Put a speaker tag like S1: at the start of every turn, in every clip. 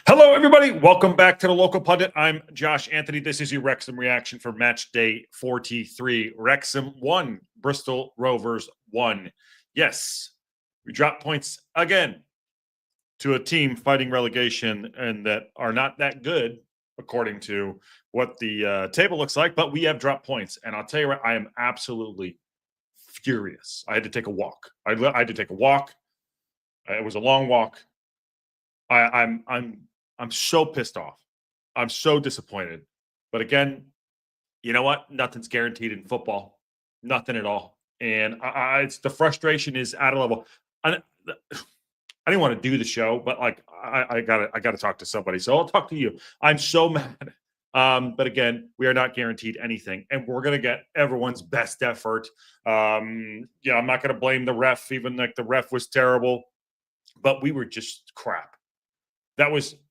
S1: Hello, everybody. Welcome back to the Local Pundit. I'm Josh Anthony. This is your Wrexham reaction for match day 43. Wrexham 1, Bristol Rovers 1. Yes, we dropped points again to a team fighting relegation and that are not that good, according to what the table looks like, but we have dropped points. And I'll tell you what, I am absolutely furious. I had to take a walk. I had to take a walk. It was a long walk. I'm so pissed off. I'm so disappointed. But again, you know what? Nothing's guaranteed in football. Nothing at all. And it's the frustration is at a level. I didn't want to do the show, but like I gotta talk to somebody. So I'll talk to you. I'm so mad. But again, we are not guaranteed anything, and we're gonna get everyone's best effort. I'm not gonna blame the ref, even like the ref was terrible, but we were just crap.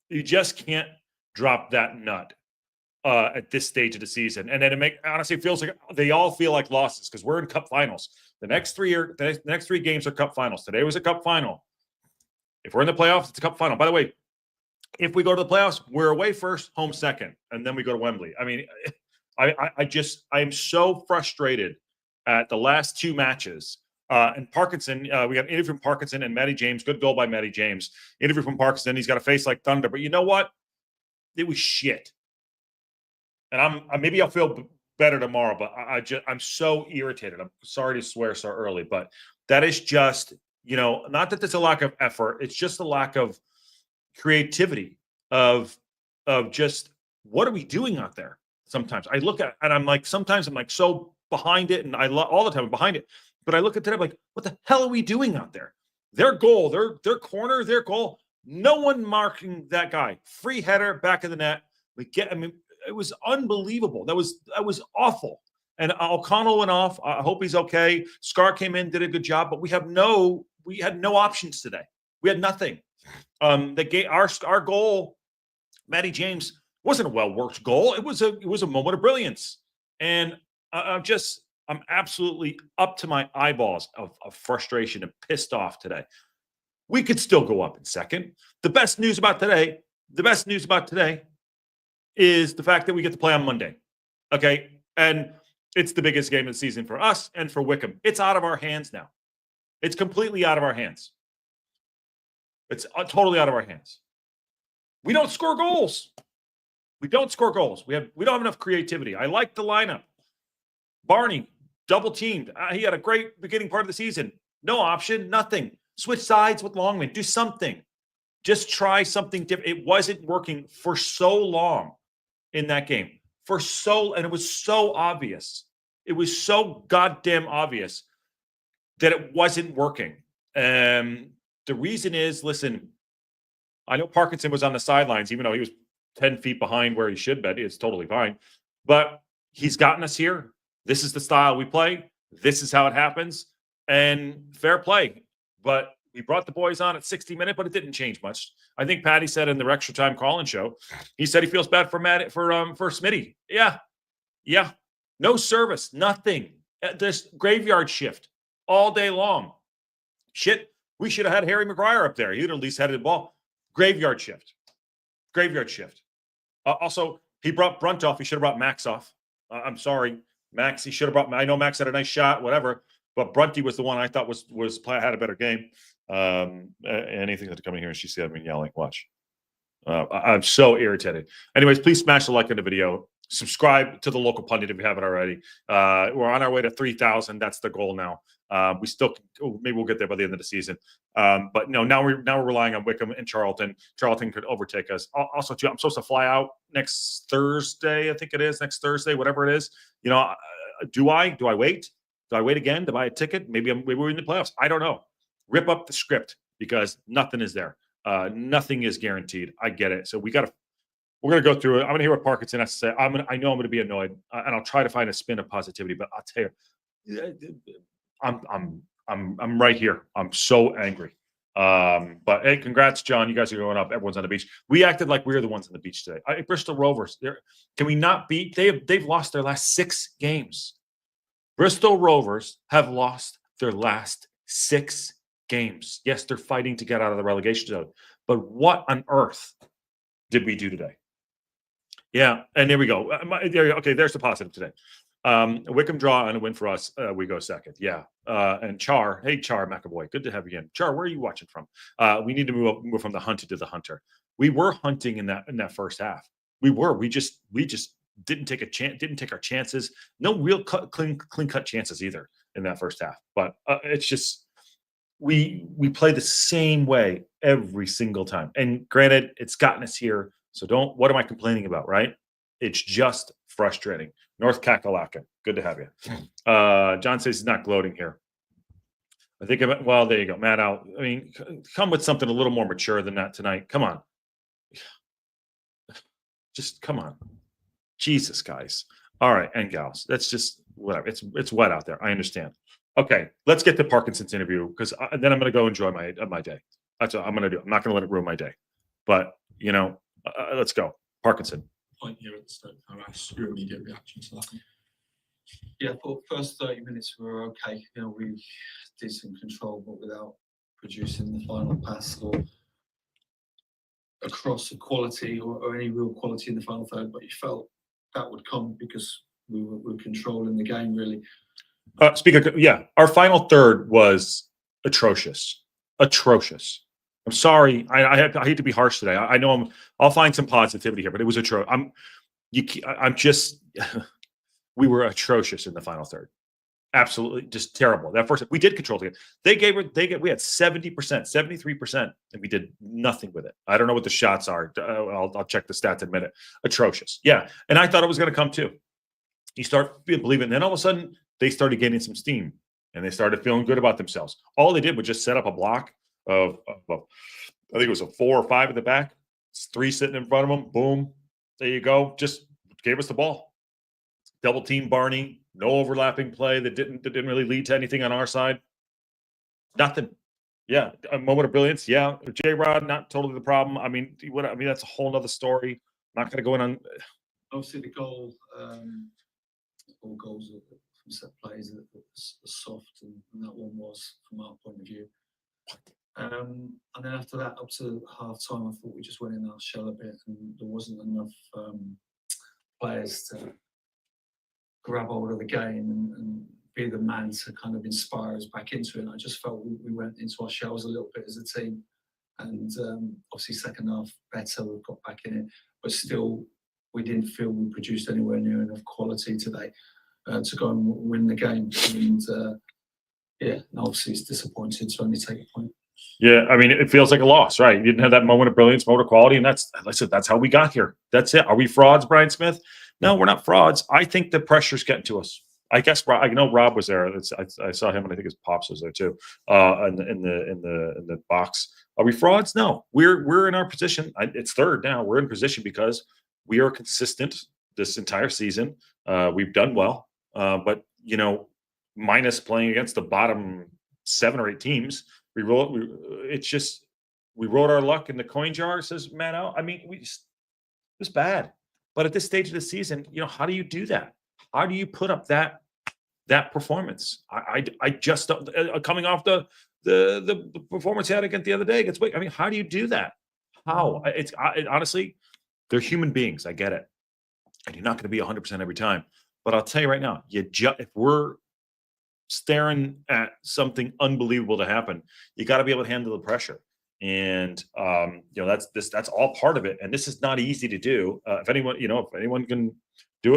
S1: You just can't drop that nut at this stage of the season. And then honestly feels like they all feel like losses because we're in cup finals. The next three games are cup finals. Today was a cup final. If we're in the playoffs, it's a cup final. By the way, if we go to the playoffs, we're away first, home second, and then we go to Wembley. I mean, I am so frustrated at the last two matches. And Parkinson, we got an interview from Parkinson and Matty James. Good goal by Matty James. Interview from Parkinson. He's got a face like thunder. But you know what? It was shit. And maybe I'll feel better tomorrow. But I'm so irritated. I'm sorry to swear so early, but that is just not that there's a lack of effort. It's just a lack of creativity of just what are we doing out there? Sometimes I look at and I'm like sometimes I'm like so behind it, and all the time I'm behind it. But I look at that, I'm like, what the hell are we doing out there? Their goal, their corner, their goal. No one marking that guy. Free header, back of the net. It was unbelievable. That was awful. And O'Connell went off. I hope he's okay. Scar came in, did a good job, but we had no options today. We had nothing. Our goal, Matty James, wasn't a well-worked goal. It was a moment of brilliance. And I'm absolutely up to my eyeballs of frustration and pissed off today. We could still go up in second. The best news about today is the fact that we get to play on Monday. Okay. And it's the biggest game of the season for us and for Wycombe. It's out of our hands now. It's completely out of our hands. It's totally out of our hands. We don't score goals. We don't score goals. We don't have enough creativity. I like the lineup. Barney, double teamed. He had a great beginning part of the season. No option, nothing. Switch sides with Longman. Do something. Just try something different. It wasn't working for so long in that game. And it was so obvious. It was so goddamn obvious that it wasn't working. The reason is, listen, I know Parkinson was on the sidelines, even though he was 10 feet behind where he should be. It's totally fine. But he's gotten us here. This is the style we play. This is how it happens. And fair play. But we brought the boys on at 60 minutes, but it didn't change much. I think Patty said in the extra time call-in show, he said he feels bad for Smitty. Yeah. No service, nothing. This graveyard shift all day long. Shit, we should have had Harry Maguire up there. He'd at least had the ball. Graveyard shift. Also, he brought Brunt off. He should have brought Max off. I'm sorry. Max, he should have brought. I know Max had a nice shot, whatever, but Brunty was the one I thought had a better game. Anything that's coming here and she said me yelling. Watch. I'm so irritated. Anyways, please smash the like on the video. Subscribe to the Local Pundit if you haven't already. We're on our way to 3,000. That's the goal now. We still maybe we'll get there by the end of the season. But no, now we're relying on Wycombe and Charlton. Charlton could overtake us. Also, too, I'm supposed to fly out next Thursday. I think it is next Thursday, whatever it is. Do I wait? Do I wait again to buy a ticket? Maybe we're in the playoffs. I don't know. Rip up the script because nothing is there. Nothing is guaranteed. I get it. So we're going to go through it. I'm going to hear what Parkinson has to say. I know I'm going to be annoyed, and I'll try to find a spin of positivity. But I'll tell you, I'm right here. I'm so angry. But hey, congrats, John. You guys are going up. Everyone's on the beach. We acted like we were the ones on the beach today. Bristol Rovers. Can we not beat? They've lost their last 6 games. Bristol Rovers have lost their last 6 games. Yes, they're fighting to get out of the relegation zone. But what on earth did we do today? Yeah, and there we go. Okay, there's the positive today. Wycombe draw and a win for us. We go second. Yeah. And Char, hey Char McAvoy, good to have you again. Char, where are you watching from? We need to move from the hunted to the hunter. We were hunting in that first half. We were. We just didn't take a chance. Didn't take our chances. No real clean cut chances either in that first half. But it's just we play the same way every single time. And granted, it's gotten us here. So don't. What am I complaining about? Right? It's just frustrating. North Kakalaka, good to have you. John says he's not gloating here. I think, well, there you go, Matt out. I mean, come with something a little more mature than that tonight. Come on. Just come on. Jesus, guys. All right, and gals. That's just whatever. It's wet out there. I understand. Okay, let's get to Parkinson's interview because then I'm going to go enjoy my day. That's what I'm going to do. I'm not going to let it ruin my day. But, let's go. Parkinson.
S2: Point here at the STōK Cae Ras, your immediate reaction to that? Yeah, I thought first 30 minutes were okay. We did some control, but without producing the final pass or across the quality or any real quality in the final third. But you felt that would come because we were controlling the game really.
S1: Our final third was atrocious. Atrocious. I'm sorry. I hate to be harsh today. I know I'll find some positivity here, but it was atrocious. We were atrocious in the final third. Absolutely, just terrible. That first, we did control the game. We had 70%, 73%, and we did nothing with it. I don't know what the shots are. I'll check the stats in a minute. Atrocious. Yeah, and I thought it was going to come too. You start believing, and then all of a sudden they started gaining some steam, and they started feeling good about themselves. All they did was just set up a block of I think it was a 4 or 5 at the back, 3 sitting in front of them. Boom, there you go. Just gave us the ball. Double team Barney. No overlapping play that didn't really lead to anything on our side. Nothing. Yeah, a moment of brilliance. Yeah, J-Rod, not totally the problem. I mean, that's a whole nother story. I'm not going to go in on.
S2: Obviously, the goal, all goals from set plays are soft, and that one was from our point of view. And then after that, up to half time, I thought we just went in our shell a bit, and there wasn't enough players to grab hold of the game and be the man to kind of inspire us back into it. And I just felt we went into our shells a little bit as a team. And obviously, second half better, we've got back in it, but still, we didn't feel we produced anywhere near enough quality today to go and win the game. And obviously, it's disappointing to only take a point.
S1: Yeah, I mean, it feels like a loss, right? You didn't have that moment of brilliance, moment of quality, and that's how we got here. That's it. Are we frauds, Brian Smith? No, we're not frauds. I think the pressure's getting to us. I guess I know Rob was there. I saw him, and I think his pops was there too. In the box. Are we frauds? No, we're in our position. It's third now. We're in position because we are consistent this entire season. We've done well, but minus playing against the bottom 7 or 8 teams. We rolled our luck in the coin jar, says Matt out. I mean, it was bad. But at this stage of the season, how do you do that? How do you put up that performance? I just don't, coming off the performance he had against the other day against Wycombe. I mean, how do you do that? How? Honestly, they're human beings. I get it. And you're not going to be 100% every time. But I'll tell you right now, if we're staring at something unbelievable to happen, you got to be able to handle the pressure. And that's all part of it. And this is not easy to do. If anyone can do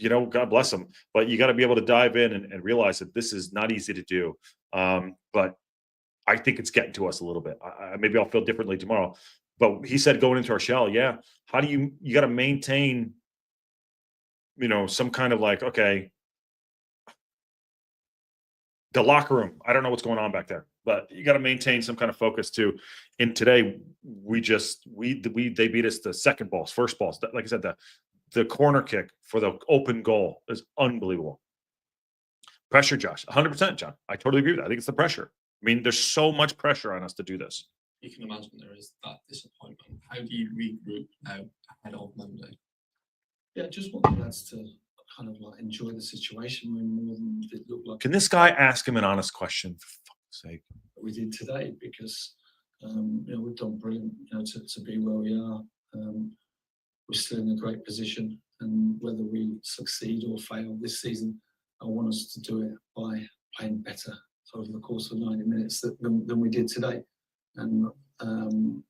S1: it, God bless them. But you got to be able to dive in and realize that this is not easy to do. But I think it's getting to us a little bit. Maybe I'll feel differently tomorrow. But he said going into our shell, yeah. How do you got to maintain, some kind of like, okay, the locker room. I don't know what's going on back there, but you got to maintain some kind of focus too. And today they beat us the second balls, first balls. Like I said, the corner kick for the open goal is unbelievable. Pressure, Josh, 100%, John. I totally agree with that. I think it's the pressure. I mean, there's so much pressure on us to do this.
S2: You can imagine there is that disappointment. How do you regroup now ahead of Monday? Yeah, just want the lads to kind of like enjoy the situation more than it looked like.
S1: Can this guy ask him an honest question, for fuck's sake?
S2: We did today because We've done brilliant, to be where we are. We're still in a great position, and whether we succeed or fail this season, I want us to do it by playing better over the course of 90 minutes than we did today. And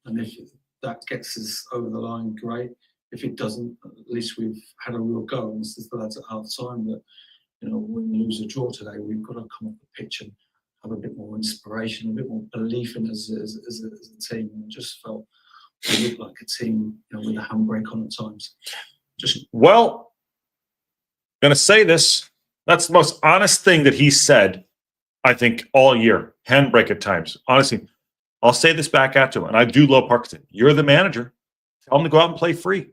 S2: if that gets us over the line, great. If it doesn't, at least we've had a real go. And this is the lads at half time that, when we lose a draw today, we've got to come off the pitch and have a bit more inspiration, a bit more belief in us as a team. And just felt we looked like a team, with a handbrake on at times.
S1: Well, I'm going to say this. That's the most honest thing that he said, I think, all year. Handbrake at times. Honestly, I'll say this back at him, and I do love Parkinson. You're the manager. Tell him to go out and play free.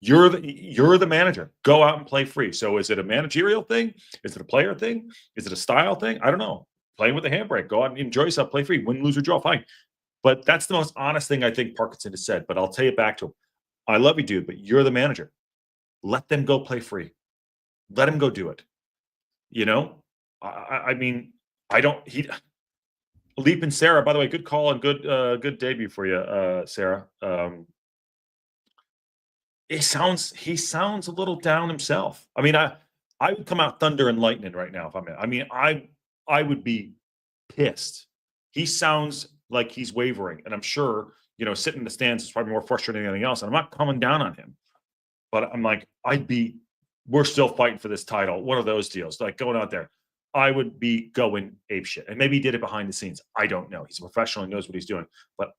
S1: You're the manager. Go out and play free. So is it a managerial thing? Is it a player thing? Is it a style thing? I don't know. Playing with the handbrake. Go out and enjoy yourself. Play free. Win, lose, or draw. Fine. But that's the most honest thing I think Parkinson has said. But I'll tell you back to him. I love you, dude, but you're the manager. Let them go play free. Let him go do it. I mean, I don't. Leap and Sarah, by the way, good call and good debut for you, Sarah. He sounds a little down himself. I mean, I would come out thunder and lightning right now if I'm in. I mean, I would be pissed. He sounds like he's wavering, and I'm sure, sitting in the stands is probably more frustrating than anything else. And I'm not coming down on him, but I'm like, we're still fighting for this title. One of those deals, like going out there. I would be going apeshit. And maybe he did it behind the scenes. I don't know. He's a professional and knows what he's doing. But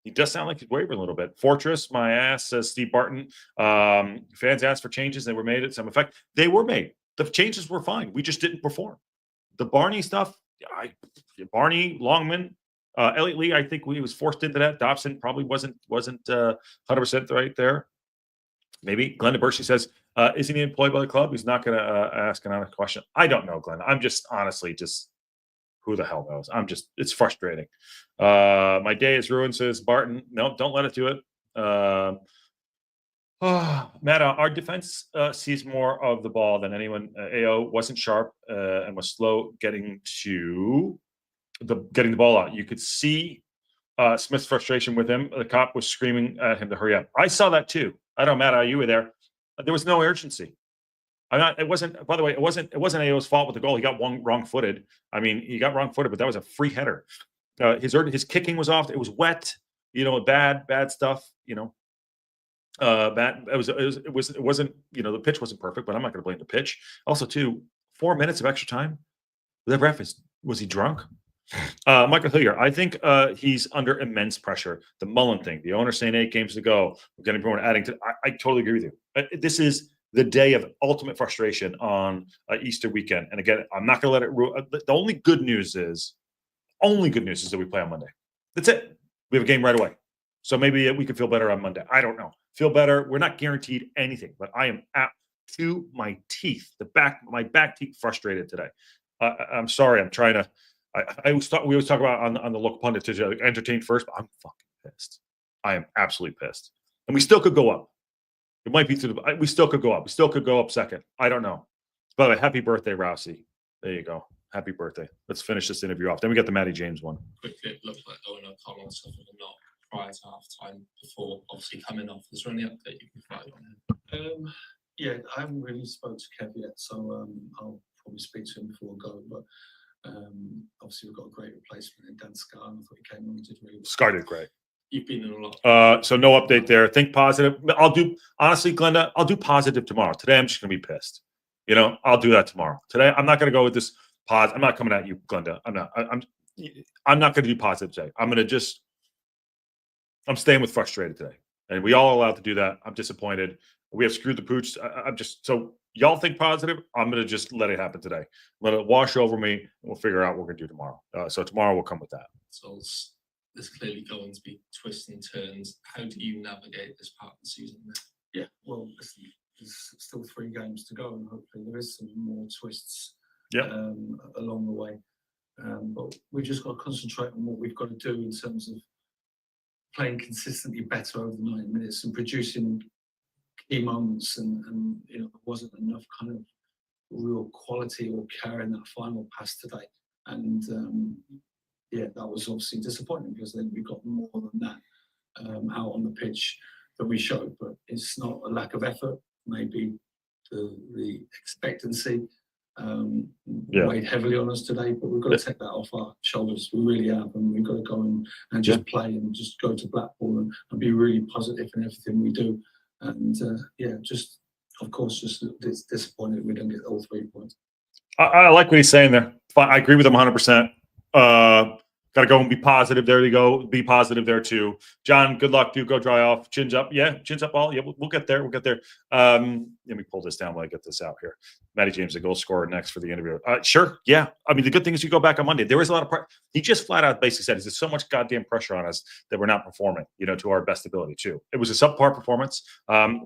S1: he does sound like he's wavering a little bit. Fortress, my ass, says Steve Barton. Fans asked for changes. They were made at some effect. They were made. The changes were fine. We just didn't perform. The Barney stuff, Barney, Longman, Elliot Lee, I think he was forced into that. Dobson probably wasn't 100% right there. Maybe. Glenda Bershey says, isn't he employed by the club? He's not going to ask an honest question. I don't know, Glenda. I'm just honestly who the hell knows? It's frustrating. My day is ruined, says Barton. No, don't let it do it. Matt, our defense sees more of the ball than anyone. AO wasn't sharp and was slow getting the ball out. You could see Smith's frustration with him. The cop was screaming at him to hurry up. I saw that too. I don't know, Matt, you were there. There was no urgency. It wasn't, by the way, it wasn't AO's fault with the goal. He got wrong-footed. I mean, he got wrong-footed, but that was a free header. His kicking was off. It was wet, bad stuff, bad. It wasn't, the pitch wasn't perfect, but I'm not going to blame the pitch. Also, too, 4 minutes of extra time. The ref was he drunk? Michael Hillier, I think he's under immense pressure. The Mullen thing, the owner saying 8 games to go, we're getting everyone adding to. I totally agree with you. This is the day of ultimate frustration on Easter weekend. And again, I'm not going to let it rule. The only good news is that we play on Monday. That's it. We have a game right away. So maybe we could feel better on Monday. I don't know. Feel better. We're not guaranteed anything, but I am to my teeth, my back teeth frustrated today. I'm sorry. I'm trying to. we always talk about on the local pundit to entertain first, but I'm fucking pissed. I am absolutely pissed. And we still could go up. It might be we still could go up. We still could go up second. I don't know. By the way, happy birthday, Rousey. There you go. Happy birthday. Let's finish this interview off. Then we got the Matty James one.
S3: Quickly, it looked like Owen O'Connell suffered a knock prior to half time before obviously coming off. Is there any update you can provide on him?
S2: Yeah, I haven't really spoke to Kev yet, so I'll probably speak to him before I go. But obviously we've got a great replacement in Dan Scar. I thought he came on and did really well.
S1: Scar did great.
S3: You've been in a lot.
S1: So no update there. Think positive. Honestly, Glenda, I'll do positive tomorrow. Today I'm just gonna be pissed. I'll do that tomorrow. Today I'm not gonna go with this pause. I'm not coming at you, Glenda. I'm not gonna do positive today. I'm staying with frustrated today. And we all allowed to do that. I'm disappointed. We have screwed the pooch. So y'all think positive. I'm going to just let it happen today. Let it wash over me. And we'll figure out what we're going to do tomorrow. So tomorrow we'll come with that.
S3: So there's clearly going to be twists and turns. How do you navigate this part of the season now?
S2: Yeah, well, there's still 3 games to go, and hopefully there is some more twists along the way. But we've just got to concentrate on what we've got to do in terms of playing consistently better over 90 minutes and producing key moments, and there wasn't enough kind of real quality or care in that final pass today. And yeah, that was obviously disappointing because then we got more than that out on the pitch that we showed. But it's not a lack of effort. Maybe the expectancy weighed heavily on us today, but we've got to take that off our shoulders. We really have, and we've got to go and just play and just go to Blackpool and be really positive in everything we do. And just of course, just disappointed we don't get all 3 points.
S1: I like what he's saying there. I agree with him 100%. Got to go and be positive. There you go. Be positive there too. John, good luck. Do go dry off. Chins up. Yeah, chins up all. Yeah, we'll get there. We'll get there. Let me pull this down while I get this out here. Matty James, the goal scorer, next for the interview. Sure. Yeah. I mean, the good thing is you go back on Monday. There was a lot of he just flat out basically said, there's so much goddamn pressure on us that we're not performing, to our best ability too. It was a subpar performance.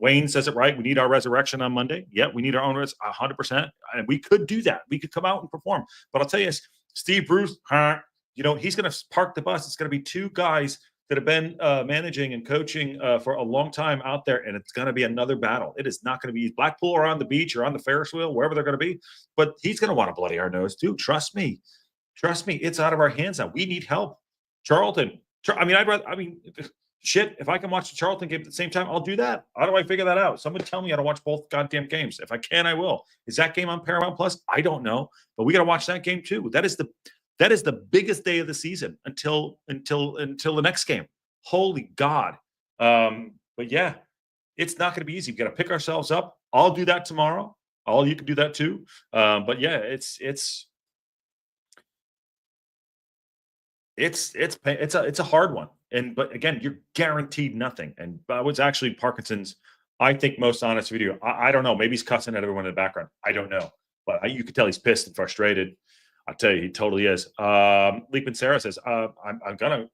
S1: Wayne says it right. We need our resurrection on Monday. Yeah, we need our own 100%. And we could do that. We could come out and perform. But I'll tell you this, Steve Bruce, he's going to park the bus. It's going to be 2 guys that have been managing and coaching for a long time out there, and it's going to be another battle. It is not going to be Blackpool or on the beach or on the Ferris wheel, wherever they're going to be. But he's going to want to bloody our nose too. Trust me. Trust me. It's out of our hands now. We need help. Charlton. Shit, if I can watch the Charlton game at the same time, I'll do that. How do I figure that out? Someone tell me how to watch both goddamn games. If I can, I will. Is that game on Paramount Plus? I don't know. But we got to watch that game too. That is the biggest day of the season until the next game. Holy God. But yeah, it's not going to be easy. We got to pick ourselves up. I'll do that tomorrow. You can do that too. But yeah, it's a hard one. But again, you're guaranteed nothing. And what's actually Parkinson's, I think, most honest video. I don't know. Maybe he's cussing at everyone in the background. I don't know. But you could tell he's pissed and frustrated. I tell you, he totally is. Leapin' Sarah says, I'm gonna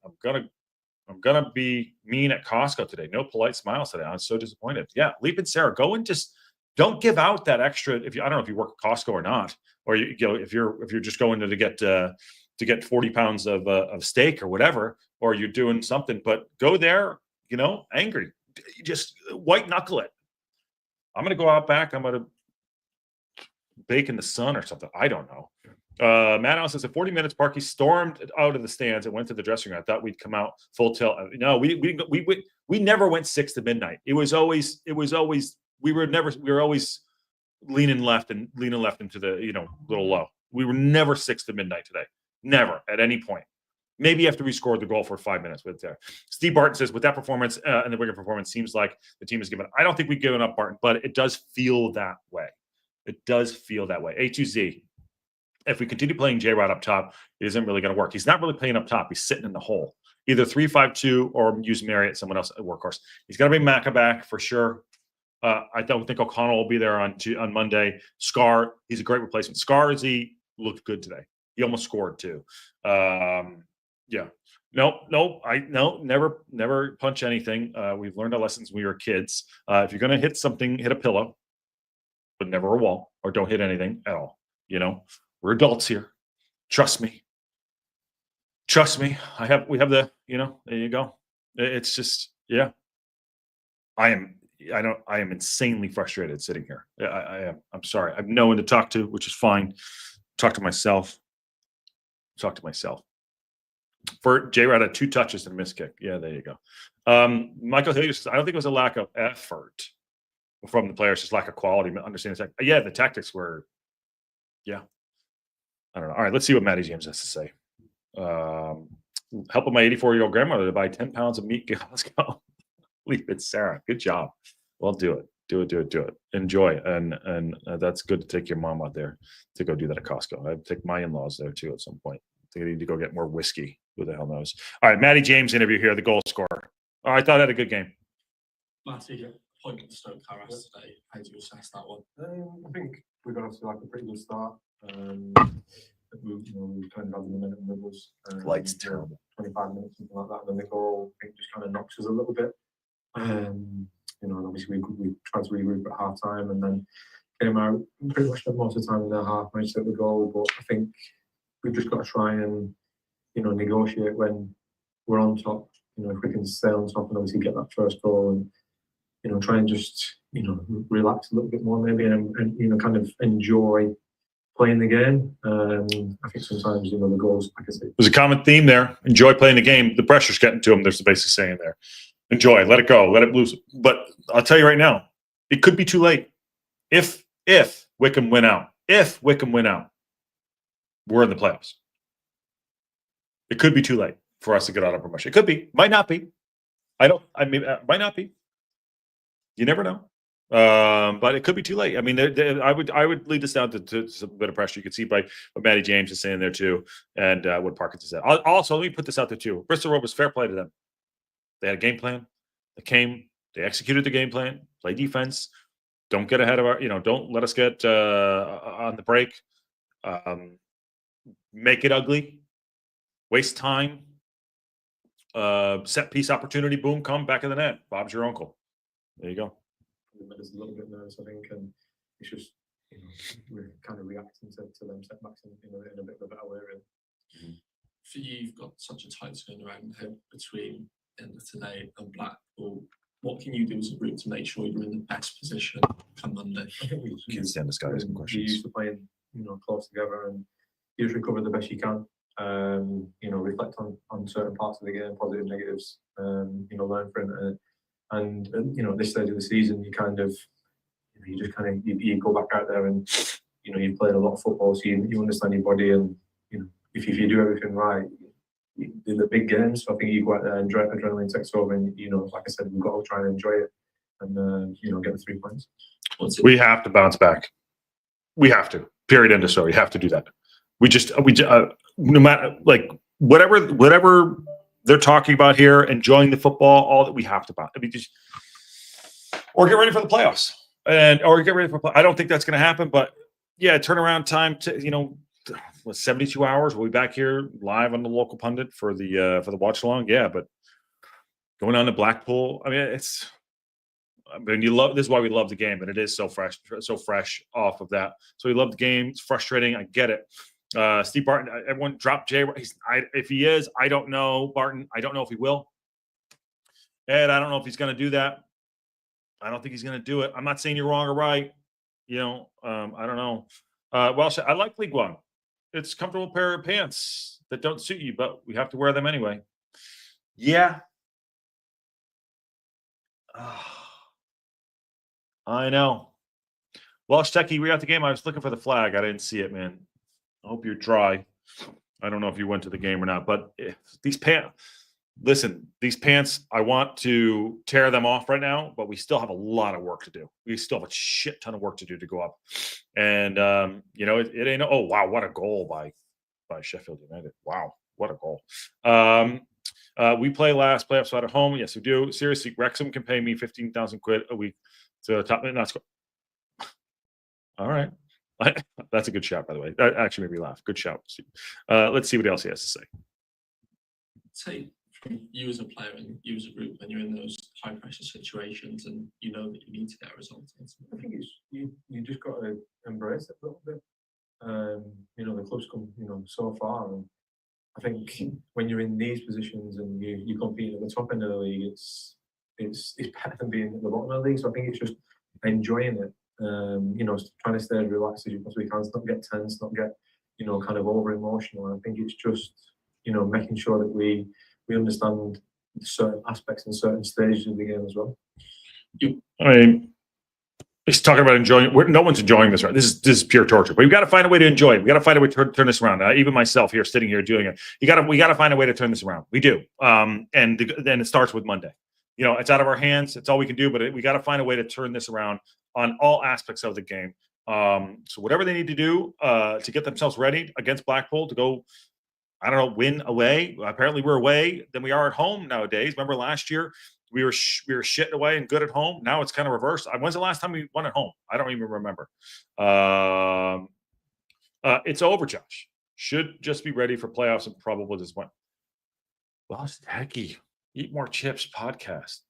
S1: be mean at Costco today. No polite smiles today. I'm so disappointed. Yeah, Leapin' Sarah, go and just don't give out that extra. I don't know if you work at Costco or not, or if you're just going to get 40 pounds of steak or whatever, or you're doing something, but go there, angry. You just white knuckle it. I'm gonna go out back. I'm gonna bake in the sun or something. I don't know. Matt Allen says, at 40 minutes, Parky stormed out of the stands and went to the dressing room. I thought we'd come out full tilt. No, we never went 6 to midnight. We were always leaning left into the little low. We were never 6 to midnight today. Never at any point. Maybe after we scored the goal for 5 minutes. But Steve Barton says, with that performance and the Wigan performance, seems like the team has given up. I don't think we've given up, Barton, but it does feel that way. It does feel that way. A2Z. If we continue playing J-Rod up top, it isn't really going to work. He's not really playing up top. He's sitting in the hole. Either 3-5-2 or use Marriott, someone else at workhorse. He's going to bring Macca back for sure. I don't think O'Connell will be there on Monday. Scar, he's a great replacement. Scarzy looked good today. He almost scored too. Yeah. Never punch anything. We've learned our lessons when we were kids. If you're going to hit something, hit a pillow, but never a wall, or don't hit anything at all. We're adults here. Trust me. We have the, there you go. It's just, yeah. I am insanely frustrated sitting here. I am. I'm sorry. I have no one to talk to, which is fine. Talk to myself. For J-Rod had 2 touches and a missed kick. Yeah, there you go. Michael Hilliard says, I don't think it was a lack of effort from the players, just lack of quality. Understanding the tactics were, yeah. I don't know. All right, let's see what Matty James has to say. Helping my 84-year-old grandmother to buy 10 pounds of meat. Let's go. Leave it, Sarah. Good job. Well, do it. Do it. Enjoy. And that's good to take your mom out there to go do that at Costco. I'd take my in-laws there too at some point. They need to go get more whiskey. Who the hell knows? All right, Matty James interview here, the goal scorer. Oh, I thought I had a good game.
S3: Matty, point of STōK Cae Ras today. How do you assess that one?
S4: I think we got off to a pretty good start. We kind of had the momentum with us.
S1: Light's terrible.
S4: 25 minutes, something like that. And then the goal, I think, just kind of knocks us a little bit. And obviously we tried to regroup at half time and then came out pretty much spent most of the time in their half, managed to get the goal. But I think we've just got to try and, negotiate when we're on top. If we can stay on top and obviously get that first goal and, try and just, relax a little bit more maybe and kind of enjoy playing the game. I think sometimes, you know, the goals, like I said,
S1: There's a common theme there. Enjoy playing the game. The pressure's getting to them. There's basically saying there. Enjoy. Let it go. Let it loose. But I'll tell you right now, it could be too late. If Wycombe win out, we're in the playoffs. It could be too late for us to get out of promotion. It could be. Might not be. Might not be. You never know. But it could be too late. I mean, I would lead this down to a bit of pressure. You can see by what Matty James is saying there too, and what Parkinson said. Also, let me put this out there too. Bristol Rovers, fair play to them. They had a game plan. They executed the game plan. Play defense. Don't get ahead of our. Don't let us get on the break. Make it ugly. Waste time. Set piece opportunity. Boom! Come back in the net. Bob's your uncle. There you go.
S4: It's a little bit nervous, I think, and it's just, you know, we're kind of reacting to them setbacks in a bit of a better way, really.
S3: For you, you've got such a tight turnaround here between end of today and Blackpool. What can you do as a group to make sure you're in the best position come Monday?
S4: I think we
S1: Can stand this guy some
S4: You're
S1: questions.
S4: used to playing, you know, close together, and you just recover the best you can. You know, reflect on certain parts of the game, positive, negatives. You know, learn from it. And you know, at this stage of the season, you kind of, you just kind of you go back out there, and you know, you've played a lot of football, so you understand your body, and you know, if you do everything right, in the big games, so I think you go out there and adrenaline takes over, and you know, like I said, we've got to try and enjoy it, and you know, get the 3 points.
S1: We have to bounce back. We have to. Period. End of story. We have to do that. We no matter whatever they're talking about here, enjoying the football, all that we have to buy. I mean, or get ready for the playoffs, or get ready for. I don't think that's going to happen, but yeah, turnaround time to 72 hours. We'll be back here live on the local pundit for the watch along. Yeah, but going on to Blackpool, I mean, this is why we love the game, and it is so fresh off of that. So we love the game. It's frustrating. I get it. Steve Barton, everyone dropped Jay. If he is, I don't know. Barton, I don't know if he will. Ed, I don't know if he's going to do that. I don't think he's going to do it. I'm not saying you're wrong or right. I don't know. Well, I like League One. It's a comfortable pair of pants that don't suit you, but we have to wear them anyway. Yeah. I know. Well, Stecky, we got the game. I was looking for the flag. I didn't see it, man. I hope you're dry. I don't know if you went to the game or not, but these pants, I want to tear them off right now, but we still have a lot of work to do. We still have a shit ton of work to do to go up. And, it ain't, oh, wow, what a goal by Sheffield United. Wow, what a goal. We play last playoffs out at home. Yes, we do. Seriously, Wrexham can pay me 15,000 quid a week to top me. All right. That's a good shout, by the way. That actually made me laugh. Good shout. Let's see what else he has to say.
S3: Say, from you as a player and you as a group, when you're in those high pressure situations and you know that you need to get a result.
S4: I think it's you just got to embrace it a little bit. The club's come so far, and I think when you're in these positions and you compete at the top end of the league, it's better than being at the bottom of the league. So I think it's just enjoying it. Trying to stay as relaxed as you possibly can, not get tense, not get, kind of over emotional. I think it's just, making sure that we understand certain aspects and certain stages of the game as well.
S1: I mean, he's talking about enjoying. No one's enjoying this, right? This is pure torture. But we've got to find a way to enjoy it. We got to find a way to turn this around. Even myself here, sitting here doing it, we got to find a way to turn this around. We do. And then it starts with Monday. It's out of our hands. It's all we can do. But we got to find a way to turn this around on all aspects of the game. So whatever they need to do to get themselves ready against Blackpool to go, I don't know, win away. Apparently we're away than we are at home nowadays. Remember last year we were shit away and good at home. Now it's kind of reversed. When's the last time we won at home? I don't even remember. It's over, Josh. Should just be ready for playoffs and probably just win. Well, hecky. Eat More Chips podcast.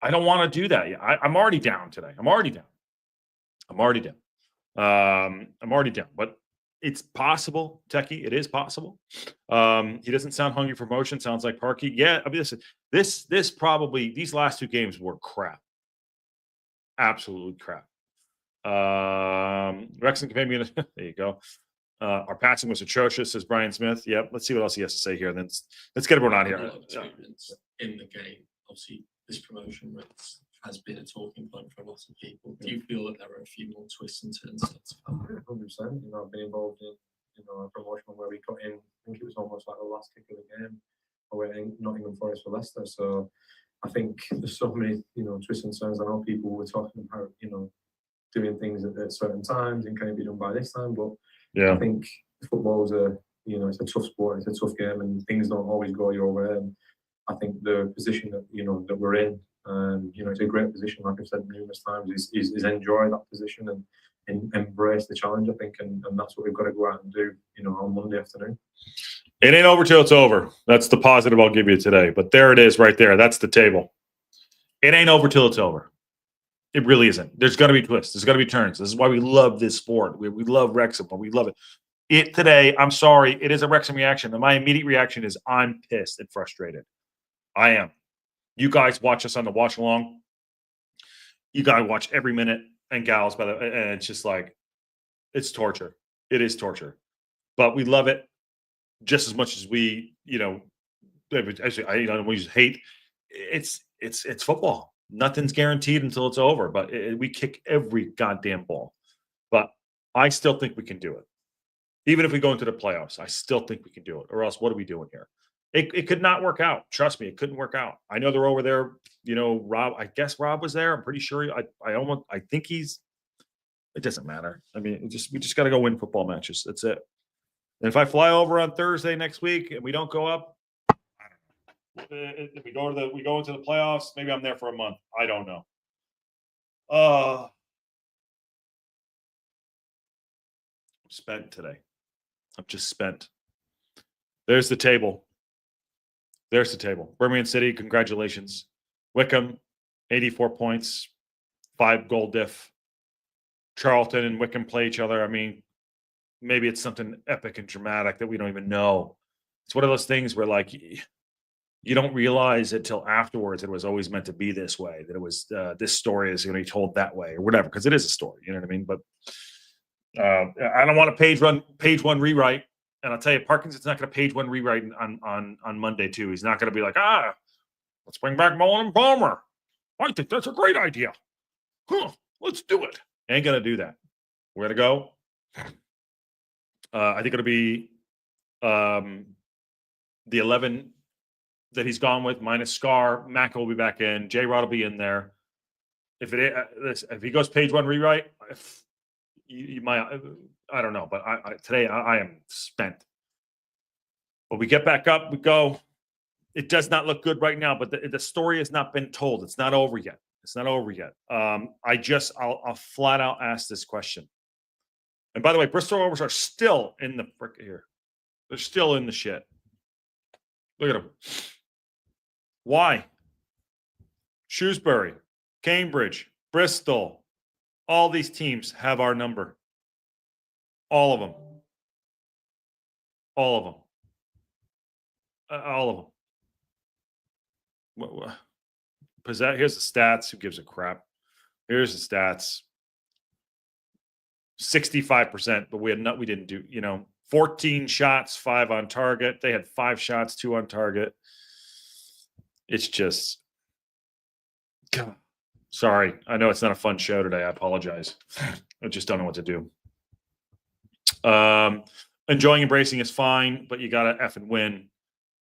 S1: I don't want to do that yet. I'm already down today. I'm already down. But it's possible, Techie. It is possible. He doesn't sound hungry for motion. Sounds like Parky. Yeah, I mean, this probably, these last two games were crap. Absolutely crap. Wrexham can maybe there you go. Our passing was atrocious, says Brian Smith. Yep. Let's see what else he has to say here. Then let's get everyone on
S3: A
S1: here.
S3: lot of experience in the game. Obviously, this promotion race has been a talking point for a lot of people. Do you feel that there are a few more twists and turns?
S4: 100%. You know, I've been involved in, you know, a promotion where we got in, I think it was almost like the last kick of the game, away in Nottingham Forest for Leicester. So I think there's so many, you know, twists and turns. I know people were talking about, you know, doing things at certain times and can it be done by this time, but
S1: Yeah.
S4: I think football's a, you know, it's a tough sport, it's a tough game, and things don't always go your way. And I think the position that, you know, that we're in, you know, it's a great position, like I've said numerous times, is enjoy that position and embrace the challenge, I think, and that's what we've got to go out and do, you know, on Monday afternoon.
S1: It ain't over till it's over. That's the positive I'll give you today. But there it is right there. That's the table. It ain't over till it's over. It really isn't. There's got to be twists. There's got to be turns. This is why we love this sport. We love Wrexham, but we love it. It today, I'm sorry, it is a Wrexham reaction. And my immediate reaction is I'm pissed and frustrated. I am. You guys watch us on the watch along. You got to watch every minute, and gals, by the way, and it's just like, it's torture. It is torture. But we love it just as much as we, you know, actually, I don't use hate. It's football. Nothing's guaranteed until it's over, but we kick every goddamn ball. But I still think we can do it. Even if we go into the playoffs, I still think we can do it. Or else, what are we doing here? It could not work out. Trust me, it couldn't work out. I know they're over there. You know, Rob. I guess Rob was there. I'm pretty sure. I think he's. It doesn't matter. I mean, we just got to go win football matches. That's it. And if I fly over on Thursday next week and we don't go up, I don't know. If we go into the playoffs, maybe I'm there for a month. I don't know. I'm spent today. I'm just spent. There's the table. There's the table. Birmingham City, congratulations. Wycombe, 84 points, 5-goal diff. Charlton and Wycombe play each other. I mean, maybe it's something epic and dramatic that we don't even know. It's one of those things where, like, you don't realize until afterwards it was always meant to be this way, that it was this story is going to be told that way or whatever, because it is a story, you know what I mean? But I don't want a page one rewrite. And I'll tell you, Parkinson's not going to page one rewrite on Monday too. He's not going to be like, let's bring back Mullen and Palmer. I think that's a great idea. Let's do it. Ain't going to do that. We're going to go. I think it'll be the 11 that he's gone with, minus Scar. Mack will be back in. J-Rod will be in there. If he goes page one rewrite, you might, I don't know, but today I am spent. But we get back up, we go. It does not look good right now, but the story has not been told. It's not over yet. It's not over yet. I'll flat out ask this question. And by the way, Bristol Rovers are still in the frick here. They're still in the shit. Look at them. Why? Shrewsbury, Cambridge, Bristol, all these teams have our number. All of them. All of them. All of them. Here's the stats. Who gives a crap? Here's the stats. 65%, but we didn't do, 14 shots, 5 on target. They had 5 shots, 2 on target. It's just, God. Sorry. I know it's not a fun show today. I apologize. I just don't know what to do. Enjoying embracing is fine, but you got to effing win.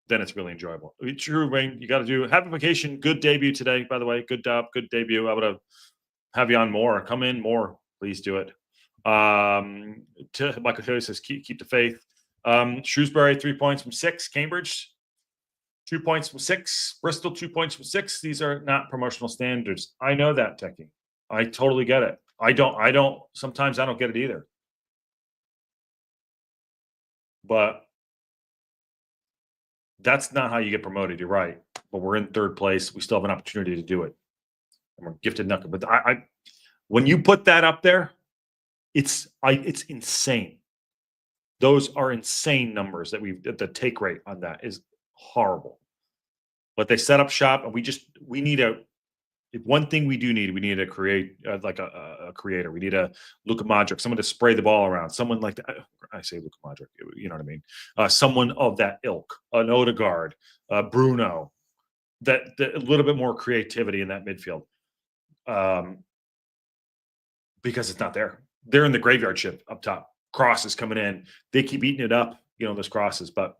S1: Then it's really enjoyable. True, Wayne. You got to do happy vacation. Good debut today, by the way. Good debut. I would have you on more. Come in more. Please do it. Michael Hilly says keep the faith. Shrewsbury 3 points from 6. Cambridge 2 points from 6. Bristol 2 points from 6. These are not promotional standards. I know that, Techie. I totally get it. I don't. Sometimes I don't get it either. But that's not how you get promoted. You're right. But we're in 3rd place. We still have an opportunity to do it. And we're gifted nothing. But when you put that up there, it's insane. Those are insane numbers the take rate on that is horrible. But they set up shop, and we need one thing we need to create like a creator. We need a Luka Modric, someone to spray the ball around. Someone like that. I say Luka Modric, you know what I mean? Someone of that ilk, an Odegaard, Bruno, that a little bit more creativity in that midfield. Because it's not there. They're in the graveyard shift up top. Crosses coming in. They keep eating it up, those crosses. But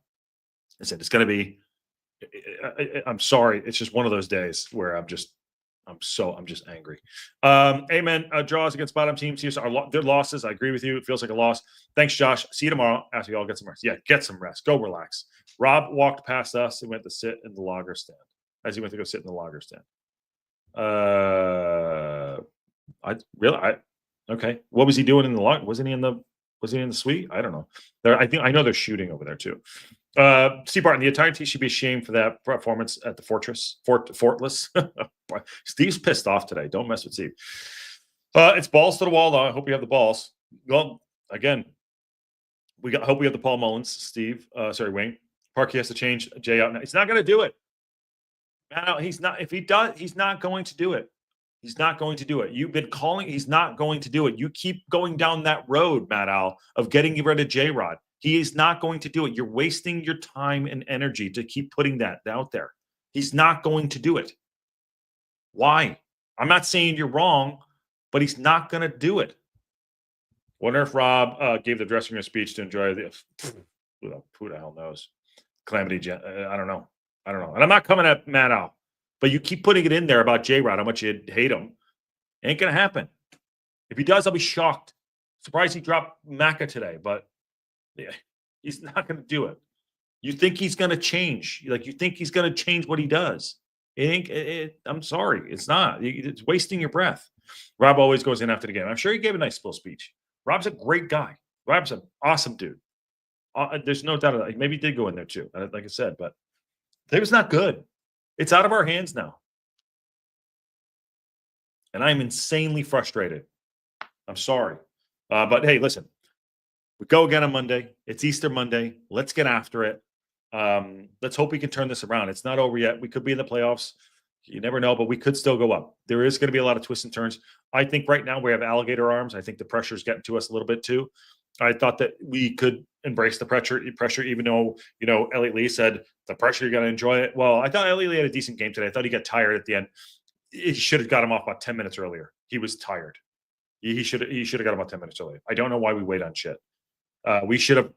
S1: I said it's going to be. I'm sorry. It's just one of those days where I'm just angry. Amen. Draws against bottom teams here. Their losses. I agree with you. It feels like a loss. Thanks, Josh. See you tomorrow after you all get some rest. Yeah, get some rest. Go relax. Rob walked past us and went to sit in the lager stand. As he went to go sit in the lager stand. Okay. What was he doing in the log? Was he in the suite? I don't know. I know they're shooting over there too. Steve Barton, the entire team should be ashamed for that performance at the Fortless. Steve's pissed off today. Don't mess with Steve. It's balls to the wall, though. I hope you have the balls. Well, again, hope we have the Paul Mullins, Steve. Wayne. Parky has to change Jay out now. He's not going to do it. Man, he's not. If he does, he's not going to do it. He's not going to do it. You've been calling. He's not going to do it. You keep going down that road, Matt Al, of getting rid of J-Rod. He is not going to do it. You're wasting your time and energy to keep putting that out there. He's not going to do it. Why? I'm not saying you're wrong, but he's not going to do it. Wonder if Rob gave the dressing room speech to enjoy the. Who the hell knows? Calamity. I don't know. And I'm not coming at Matt Al. But you keep putting it in there about J-Rod, how much you hate him. Ain't going to happen. If he does, I'll be shocked. Surprised he dropped Macca today, but yeah, he's not going to do it. You think he's going to change. You think he's going to change what he does. I'm sorry. It's not. It's wasting your breath. Rob always goes in after the game. I'm sure he gave a nice little speech. Rob's a great guy. Rob's an awesome dude. There's no doubt of that. Maybe he did go in there too, like I said, but it was not good. It's out of our hands now. And I'm insanely frustrated. I'm sorry. But hey, listen, we go again on Monday. It's Easter Monday. Let's get after it. Let's hope we can turn this around. It's not over yet. We could be in the playoffs. You never know, but we could still go up. There is going to be a lot of twists and turns. I think right now we have alligator arms. I think the pressure is getting to us a little bit too. I thought that we could embrace the pressure, even though, Elliot Lee said the pressure, you got to enjoy it. Well, I thought Elliot Lee had a decent game today. I thought he got tired at the end. He should have got him off about 10 minutes earlier. He was tired. He should have got him about 10 minutes earlier. I don't know why we wait on shit. We should have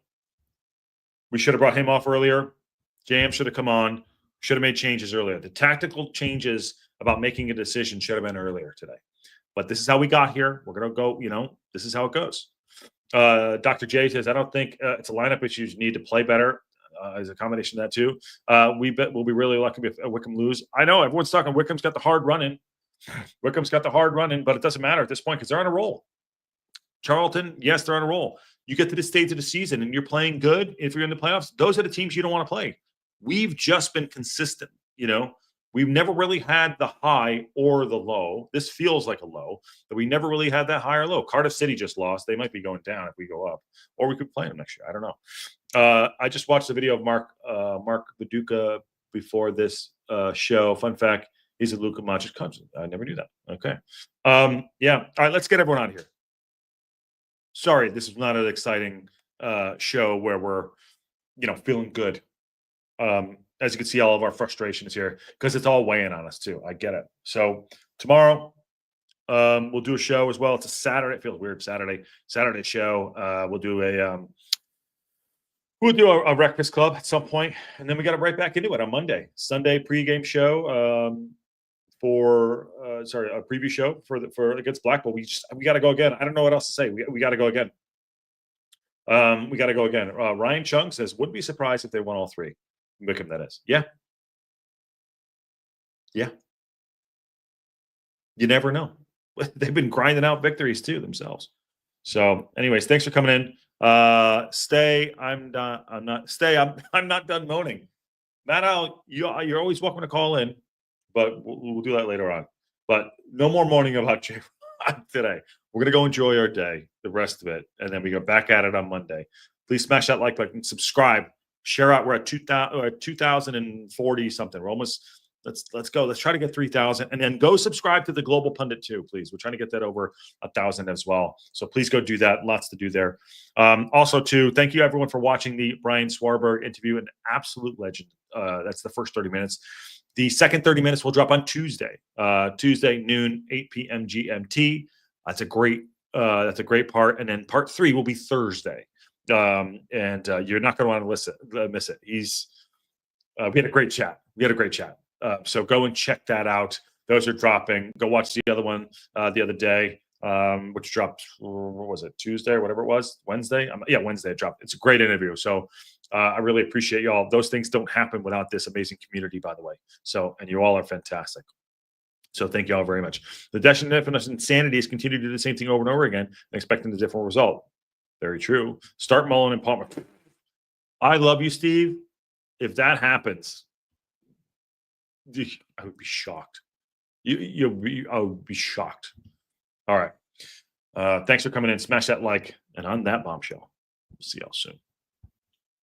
S1: brought him off earlier. Jam should have come on. Should have made changes earlier. The tactical changes about making a decision should have been earlier today. But this is how we got here. We're going to go, this is how it goes. Dr. J says, I don't think it's a lineup issue. You need to play better as a combination of that too. We'll be really lucky if Wycombe lose. I know everyone's talking Wycombe's got the hard running. Wycombe's got the hard running, but it doesn't matter at this point because they're on a roll. Charlton, yes, they're on a roll. You get to this stage of the season and you're playing good. If you're in the playoffs, those are the teams you don't want to play. We've just been consistent, We've never really had the high or the low. This feels like a low, but we never really had that high or low. Cardiff City just lost. They might be going down if we go up, or we could play them next year. I don't know. I just watched the video of Mark Viduka before this show. Fun fact: he's a Luka Modric cousin. I never knew that. Okay, yeah. All right, let's get everyone out of here. Sorry, this is not an exciting show where we're, feeling good. As you can see, all of our frustration is here because it's all weighing on us too. I get it. So tomorrow, we'll do a show as well. It's a Saturday. It feels weird. Saturday show. We'll do a breakfast club at some point, and then we got to right back into it on Monday. Sunday pregame show a preview show for against Blackpool. We got to go again. I don't know what else to say. We got to go again. We got to go again. Ryan Chung says, wouldn't be surprised if they won all three. Wycombe, that is. Yeah. You never know. They've been grinding out victories too themselves. So, anyways, thanks for coming in. Stay. I'm not done moaning. Matt Al, you're always welcome to call in, but we'll do that later on. But no more moaning about Jay today. We're gonna go enjoy our day, the rest of it, and then we go back at it on Monday. Please smash that like button, subscribe. Share out. We're at 2,040 something. We're almost Let's go. Let's try to get 3,000, and then go subscribe to the Global Pundit too, please. We're trying to get that over 1,000 as well. So please go do that. Lots to do there. Also, too, thank you everyone for watching the Brian Swarberg interview. An absolute legend. That's the first 30 minutes. The second 30 minutes will drop on Tuesday. Tuesday noon, 8 p.m. GMT. That's a great part. And then part 3 will be Thursday. And you're not going to want to miss it. We had a great chat. So go and check that out. Those are dropping. Go watch the other one the other day, which dropped, what was it, Tuesday or whatever it was? Wednesday? Yeah, Wednesday it dropped. It's a great interview. So I really appreciate y'all. Those things don't happen without this amazing community, by the way. So, and you all are fantastic. So thank you all very much. The definition of insanity is continue to do the same thing over and over again and expecting a different result. Very true. Start Mullen and Palmer. I love you, Steve. If that happens, I would be shocked. I would be shocked. All right. Thanks for coming in. Smash that like. And on that bombshell, we'll see y'all soon.